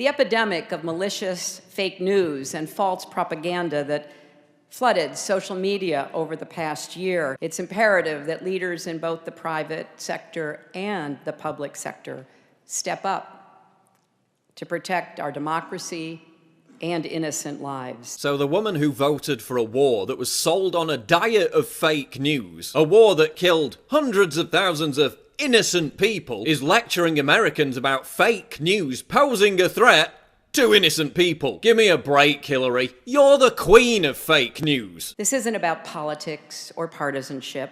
The epidemic of malicious fake news and false propaganda that flooded social media over the past year, it's imperative that leaders in both the private sector and the public sector step up to protect our democracy and innocent lives. So the woman who voted for a war that was sold on a diet of fake news, a war that killed hundreds of thousands of innocent people, is lecturing Americans about fake news posing a threat to innocent people. Give me a break, Hillary. You're the queen of fake news. This isn't about politics or partisanship.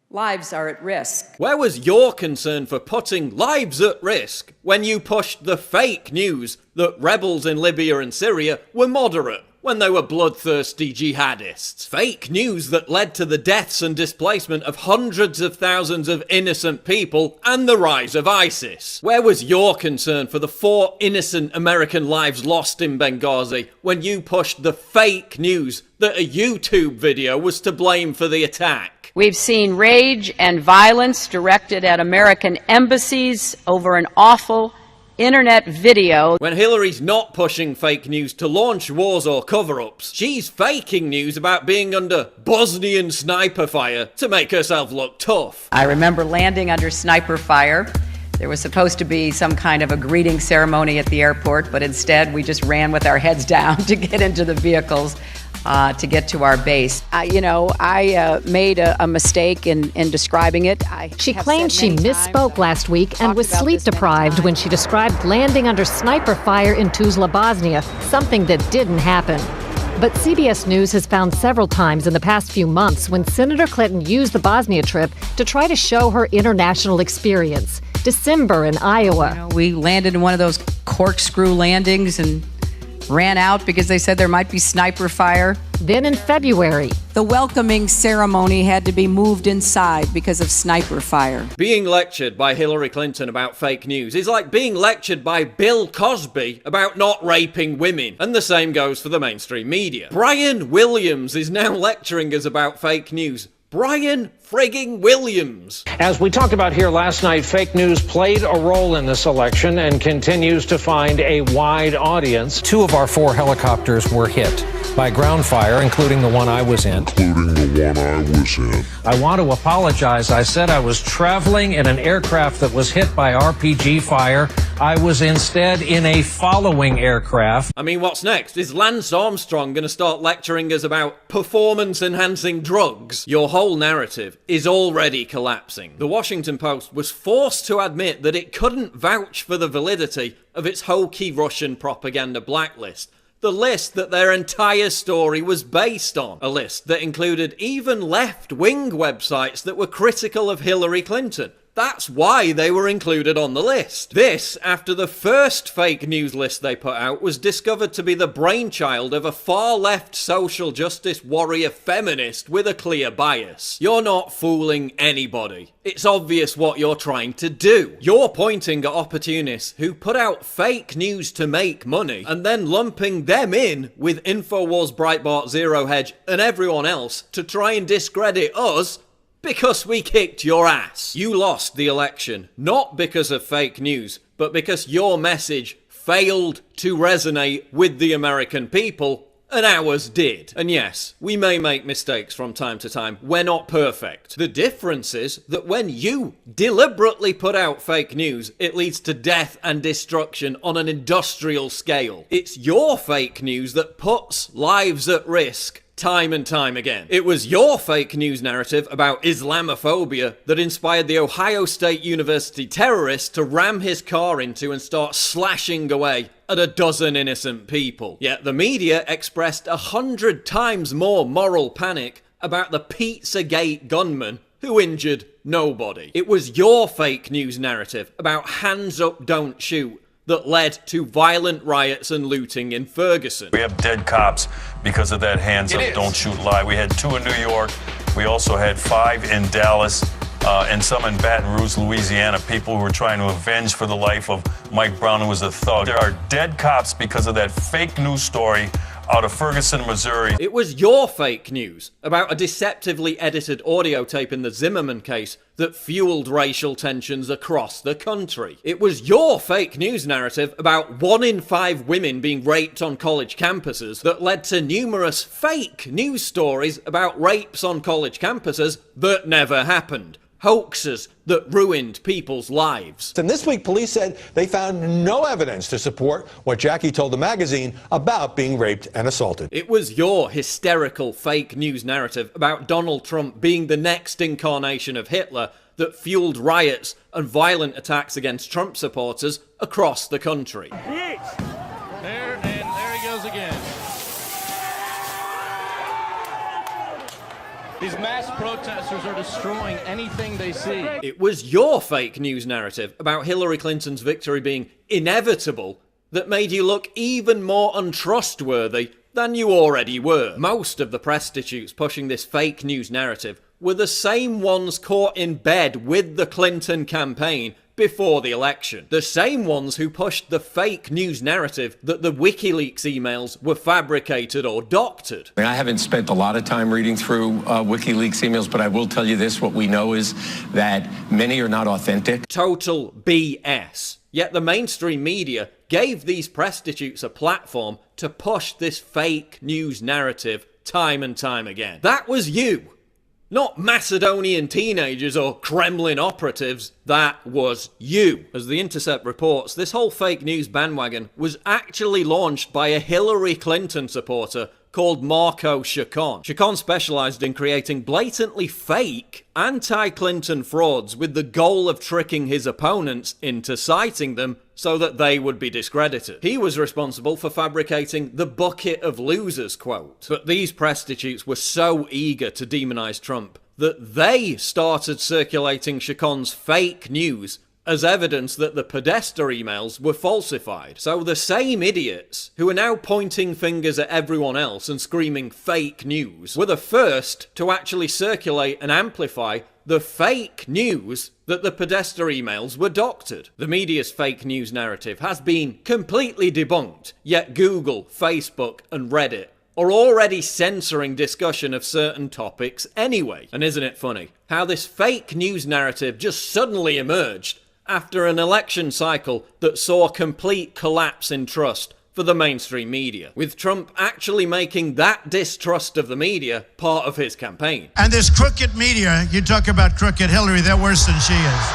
Lives are at risk. Where was your concern for putting lives at risk when you pushed the fake news that rebels in Libya and Syria were moderate when they were bloodthirsty jihadists? Fake news that led to the deaths and displacement of hundreds of thousands of innocent people and the rise of ISIS. Where was your concern for the 4 innocent American lives lost in Benghazi when you pushed the fake news that a YouTube video was to blame for the attack? We've seen rage and violence directed at American embassies over an awful internet video. When Hillary's not pushing fake news to launch wars or cover-ups, she's faking news about being under Bosnian sniper fire to make herself look tough. I remember landing under sniper fire. There was supposed to be some kind of a greeting ceremony at the airport, but instead we just ran with our heads down to get into the vehicles to get to our base. I made a mistake in describing it. She claimed she misspoke last week and was sleep-deprived when she described landing under sniper fire in Tuzla, Bosnia, something that didn't happen. But CBS News has found several times in the past few months when Senator Clinton used the Bosnia trip to try to show her international experience. December in Iowa. We landed in one of those corkscrew landings and ran out because they said there might be sniper fire. Then in February, the welcoming ceremony had to be moved inside because of sniper fire. Being lectured by Hillary Clinton about fake news is like being lectured by Bill Cosby about not raping women. And the same goes for the mainstream media. Brian Williams is now lecturing us about fake news. Brian frigging Williams. As we talked about here last night, fake news played a role in this election and continues to find a wide audience. 2 of our 4 helicopters were hit by ground fire, including the one I was in. I want to apologize. I said I was traveling in an aircraft that was hit by RPG fire. I was instead in a following aircraft. I mean, what's next? Is Lance Armstrong going to start lecturing us about performance-enhancing drugs? Your whole narrative is already collapsing. The Washington Post was forced to admit that it couldn't vouch for the validity of its hokey Russian propaganda blacklist. The list that their entire story was based on. A list that included even left-wing websites that were critical of Hillary Clinton. That's why they were included on the list. This, after the first fake news list they put out was discovered to be the brainchild of a far-left social justice warrior feminist with a clear bias. You're not fooling anybody. It's obvious what you're trying to do. You're pointing at opportunists who put out fake news to make money and then lumping them in with InfoWars, Breitbart, Zero Hedge and everyone else to try and discredit us because we kicked your ass. You lost the election, not because of fake news, but because your message failed to resonate with the American people, and ours did. And yes, we may make mistakes from time to time. We're not perfect. The difference is that when you deliberately put out fake news, it leads to death and destruction on an industrial scale. It's your fake news that puts lives at risk time and time again. It was your fake news narrative about Islamophobia that inspired the Ohio State University terrorist to ram his car into and start slashing away at a dozen innocent people. Yet the media expressed 100 times more moral panic about the Pizzagate gunman who injured nobody. It was your fake news narrative about hands up, don't shoot that led to violent riots and looting in Ferguson. We have dead cops because of that hands up, don't shoot lie. We had 2 in New York. We also had 5 in Dallas and some in Baton Rouge, Louisiana, people who were trying to avenge for the life of Mike Brown, who was a thug. There are dead cops because of that fake news story out of Ferguson, Missouri. It was your fake news about a deceptively edited audio tape in the Zimmerman case that fueled racial tensions across the country. It was your fake news narrative about 1 in 5 women being raped on college campuses that led to numerous fake news stories about rapes on college campuses that never happened. Hoaxes that ruined people's lives. And this week, police said they found no evidence to support what Jackie told the magazine about being raped and assaulted. It was your hysterical fake news narrative about Donald Trump being the next incarnation of Hitler that fueled riots and violent attacks against Trump supporters across the country. There he goes again. These mass protesters are destroying anything they see. It was your fake news narrative about Hillary Clinton's victory being inevitable that made you look even more untrustworthy than you already were. Most of the prostitutes pushing this fake news narrative were the same ones caught in bed with the Clinton campaign before the election. The same ones who pushed the fake news narrative that the WikiLeaks emails were fabricated or doctored. I haven't spent a lot of time reading through WikiLeaks emails, but I will tell you this. What we know is that many are not authentic. Total BS. Yet the mainstream media gave these prostitutes a platform to push this fake news narrative time and time again. That was you. Not Macedonian teenagers or Kremlin operatives, that was you. As The Intercept reports, this whole fake news bandwagon was actually launched by a Hillary Clinton supporter called Marco Chacon. Chacon specialized in creating blatantly fake anti-Clinton frauds with the goal of tricking his opponents into citing them so that they would be discredited. He was responsible for fabricating the bucket of losers quote. But these prostitutes were so eager to demonize Trump that they started circulating Chacon's fake news as evidence that the Podesta emails were falsified. So the same idiots who are now pointing fingers at everyone else and screaming fake news were the first to actually circulate and amplify the fake news that the Podesta emails were doctored. The media's fake news narrative has been completely debunked, yet Google, Facebook, and Reddit are already censoring discussion of certain topics anyway. And isn't it funny how this fake news narrative just suddenly emerged after an election cycle that saw a complete collapse in trust for the mainstream media, with Trump actually making that distrust of the media part of his campaign. And this crooked media, you talk about crooked Hillary, they're worse than she is.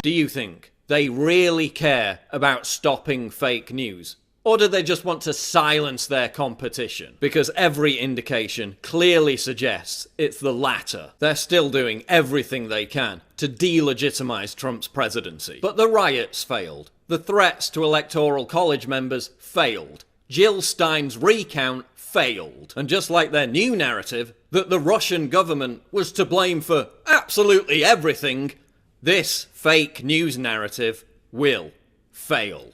Do you think they really care about stopping fake news? Or do they just want to silence their competition? Because every indication clearly suggests it's the latter. They're still doing everything they can to delegitimize Trump's presidency. But the riots failed. The threats to electoral college members failed. Jill Stein's recount failed. And just like their new narrative, that the Russian government was to blame for absolutely everything, this fake news narrative will fail.